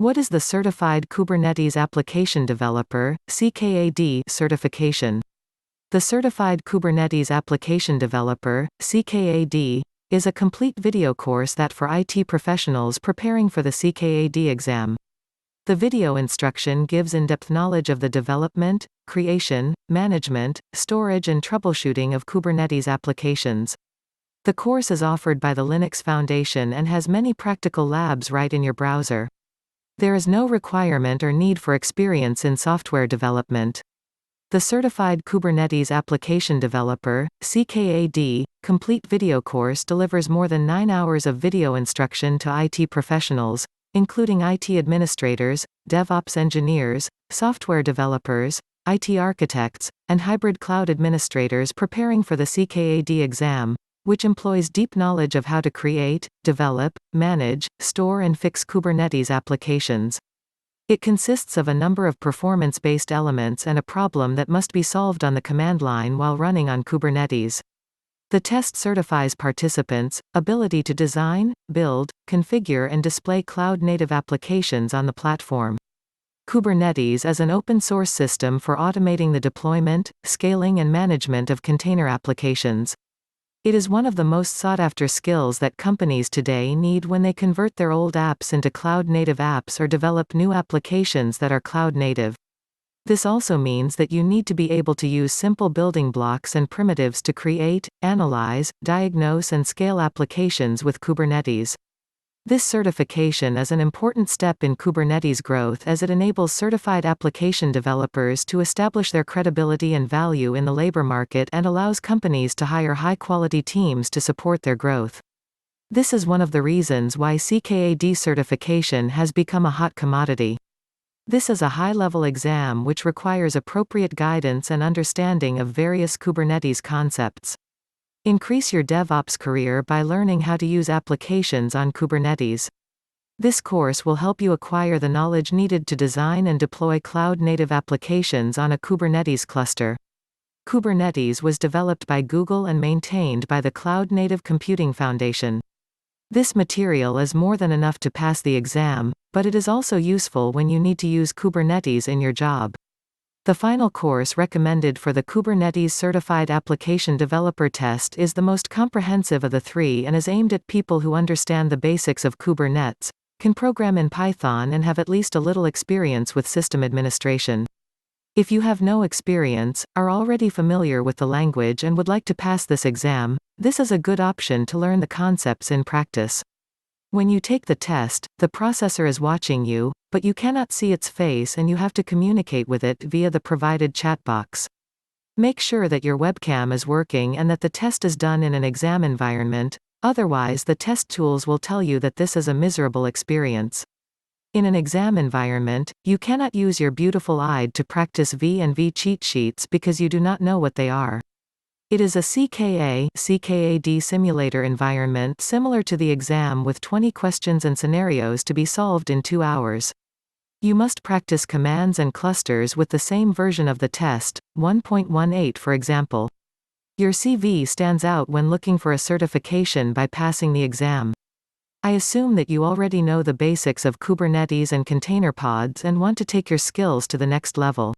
What is the Certified Kubernetes Application Developer (CKAD) certification? The Certified Kubernetes Application Developer (CKAD) is a complete video course that for IT professionals preparing for the CKAD exam. The video instruction gives in-depth knowledge of the development, creation, management, storage and troubleshooting of Kubernetes applications. The course is offered by the Linux Foundation and has many practical labs right in your browser. There is no requirement or need for experience in software development. The Certified Kubernetes Application Developer (CKAD) complete video course delivers more than 9 hours of video instruction to IT professionals, including IT administrators, DevOps engineers, software developers, IT architects, and hybrid cloud administrators preparing for the CKAD exam, which employs deep knowledge of how to create, develop, manage, store and fix Kubernetes applications. It consists of a number of performance-based elements and a problem that must be solved on the command line while running on Kubernetes. The test certifies participants' ability to design, build, configure and display cloud-native applications on the platform. Kubernetes is an open-source system for automating the deployment, scaling and management of container applications. It is one of the most sought-after skills that companies today need when they convert their old apps into cloud-native apps or develop new applications that are cloud-native. This also means that you need to be able to use simple building blocks and primitives to create, analyze, diagnose and scale applications with Kubernetes. This certification is an important step in Kubernetes growth as it enables certified application developers to establish their credibility and value in the labor market and allows companies to hire high-quality teams to support their growth. This is one of the reasons why CKAD certification has become a hot commodity. This is a high-level exam which requires appropriate guidance and understanding of various Kubernetes concepts. Increase your DevOps career by learning how to use applications on Kubernetes. This course will help you acquire the knowledge needed to design and deploy cloud-native applications on a Kubernetes cluster. Kubernetes was developed by Google and maintained by the Cloud Native Computing Foundation. This material is more than enough to pass the exam, but it is also useful when you need to use Kubernetes in your job. The final course recommended for the Kubernetes Certified Application Developer Test is the most comprehensive of the three and is aimed at people who understand the basics of Kubernetes, can program in Python and have at least a little experience with system administration. If you have no experience, are already familiar with the language and would like to pass this exam, this is a good option to learn the concepts in practice. When you take the test, the processor is watching you, but you cannot see its face and you have to communicate with it via the provided chat box. Make sure that your webcam is working and that the test is done in an exam environment, otherwise the test tools will tell you that this is a miserable experience. In an exam environment, you cannot use your beautiful eye to practice V&V cheat sheets because you do not know what they are. It is a CKAD simulator environment similar to the exam with 20 questions and scenarios to be solved in 2 hours. You must practice commands and clusters with the same version of the test, 1.18 for example. Your CV stands out when looking for a certification by passing the exam. I assume that you already know the basics of Kubernetes and container pods and want to take your skills to the next level.